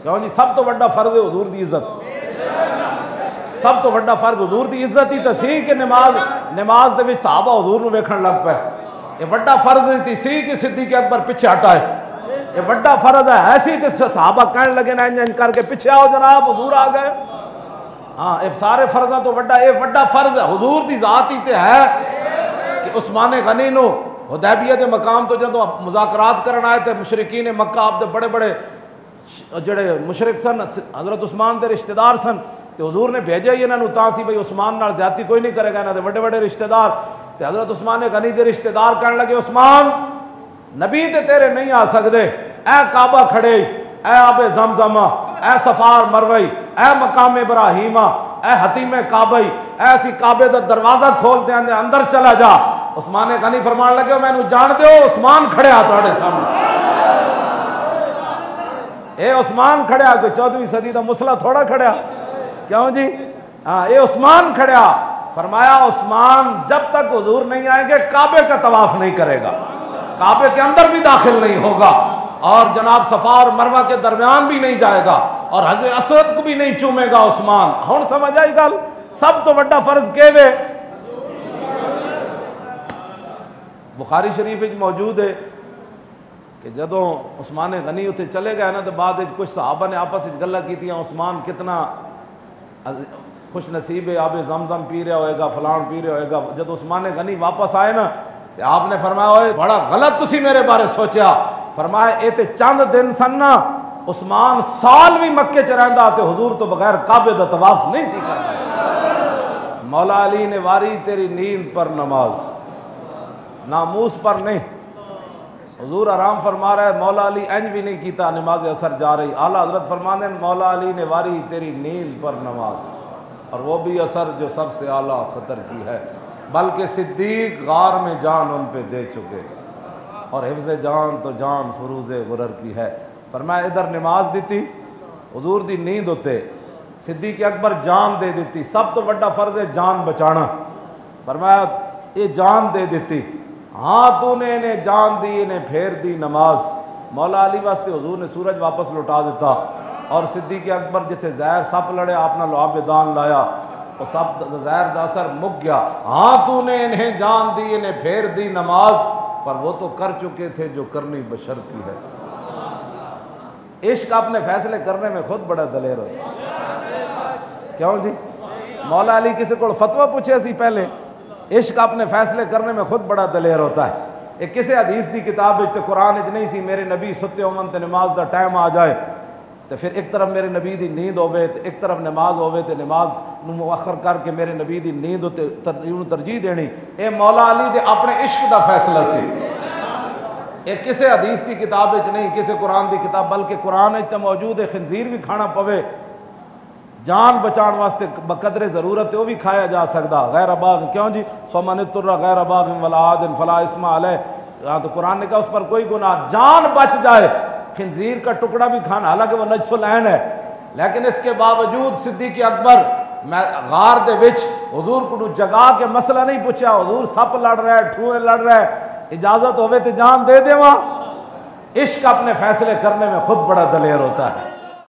क्यों जी सब तो बड़ा फर्ज है हुजूर की इज्जत, सब तो बड़ा फर्ज हुजूर की इज्जत ही तो सी कि नमाज दे विच सहाबा हुजूर नूं वेखण लग पे। ये बड़ा फर्ज ही सी कि सिद्दीक़ अकबर पीछे हटाए, ये बड़ा फर्ज है ऐसी तो सहाबा कहने लगे ना इंज करके पीछे आओ जनाब हुजूर आ गए। हाँ ये सारे फर्जा तो बड़ा ये बड़ा फर्ज है हुजूर की जात ही तो है कि उस्मान गनी नूं हुदैबिया के मकाम तो जो मुज़ाकरात करन आए थे मुशरिकीन मक्का आप बड़े बड़े जड़े मुशरिक सन हज़रत उस्मान के रिश्तेदार सन तो हुजूर ने भेजा ही इन्होंने तां सी भाई उस्मान नाल ज़्यादती कोई नहीं करेगा, इन्होंने बड़े बड़े रिश्तेदार तो हज़रत उस्मान गनी के रिश्तेदार कहने लगे उस्मान नबी ते तेरे नहीं आ सकते, ए काबा खड़े, ए आबे जमजमा, ए सफार मरवई, ए मकाम इब्राहिमा, ए हतीमे काबई, ऐसी काबे का दरवाजा खोल दे अंदर चला जा। उस्मान गनी फरमान लगे मैनू जान दो उस्मान खड़िया तुहाडे सामने, ए उस्मान खड़िया कोई 14वीं सदी का मुसला थोड़ा खड़िया, क्यों जी हाँ ये उस्मान खड़िया। फरमाया उस्मान जब तक हुजूर नहीं आएंगे काबे का तवाफ नहीं करेगा, काबे के अंदर भी दाखिल नहीं होगा और जनाब सफा और मरवा के दरमियान भी नहीं जाएगा और हज़रत असवद को भी नहीं चूमेगा उस्मान। हुण समझ आई गल, सब तो बड़ा फर्ज के वे बुखारी शरीफ में मौजूद है कि जदों उस्मान गनी उत्थे चले गए ना तो बाद कुछ सहाबा ने आपस में गल्लां कीतियां उस्मान कितना खुश नसीब है आबे जमजम पी रहा होएगा फलान पी रहा होएगा। जब उस्मान गनी वापस आए ना तो आपने फरमाया ओए बड़ा गलत तुसी मेरे बारे सोचा। फरमाया ये तो चंद दिन सन ना उस्मान साल भी मक्के च रहिंदा ते हुजूर तो बगैर काबे दा तवाफ नहीं सी करदा। मौला अली ने वारी तेरी नींद पर नमाज नामूस पर नहीं, हुजूर आराम फरमा रहा है मौला अली इंज भी नहीं कीता नमाज असर जा रही। आला हजरत फरमाते हैं मौला अली ने वारी तेरी नींद पर नमाज और वो भी असर जो सबसे आला खतर की है, बल्कि सिद्दीक गार में जान उन पे दे चुके और हिफ्ज़ जान तो जान फरूज़ गुरर की है। फरमाया इधर नमाज दी हुजूर दी नींद होते सिद्दीक अकबर जान दे दी, सब तो बड़ा फर्ज है जान बचाना। फरमाया ये जान दे दी, हाँ तूने इन्हें जान दी इन्हें फेर दी नमाज। मौला अली वास्ते हुजूर ने सूरज वापस लौटा दिता और सिद्दीक अकबर जिथे जहर सप लड़े आपने लुआब दान लाया और सब जहर का असर मुक गया। हाँ तूने इन्हें जान दी इन्हें फेर दी नमाज, पर वो तो कर चुके थे जो करनी बशर्त की है। इश्क अपने फैसले करने में खुद बड़ा दलेर हो, क्यों जी मौला अली किसी को फतवा पूछे सी पहले, इश्क अपने फैसले करने में खुद बड़ा दलेर होता है। एक किसी हदीस की किताब तो कुरान च नहीं सी मेरे नबी सुते होवन ते नमाज का टाइम आ जाए तो फिर एक तरफ मेरे नबी की नींद होवे तो एक तरफ नमाज होवे तो नमाज मुअखर करके मेरे नबी की नींद उत्ते तरजीह देनी। ये मौला अली दे अपने इश्क का फैसला सी, एक किसी हदीस की किताब नहीं किसी कुरान की किताब, बल्कि कुरान तो मौजूद है खंजीर भी खाना पवे जान बचाने वास्ते बकदरे ज़रूरत है वो भी खाया जा सकता गैर अबाग, क्यों जी फमन तुर्रा गैर अबाग वला आदिन फला इस्मा अलैह। यहाँ तो कुरान ने कहा उस पर कोई गुनाह, जान बच जाए खंजीर का टुकड़ा भी खाना, हालांकि वह नजसुलैन है, लेकिन इसके बावजूद सिद्दीक अकबर गार दे विच हुजूर को जगा के मसला नहीं पूछा, हुजूर सप लड़ रहा है ठूए लड़ रहा है इजाजत होवे तो जान दे देवा। इश्क अपने फैसले करने में खुद बड़ा दलेर होता है।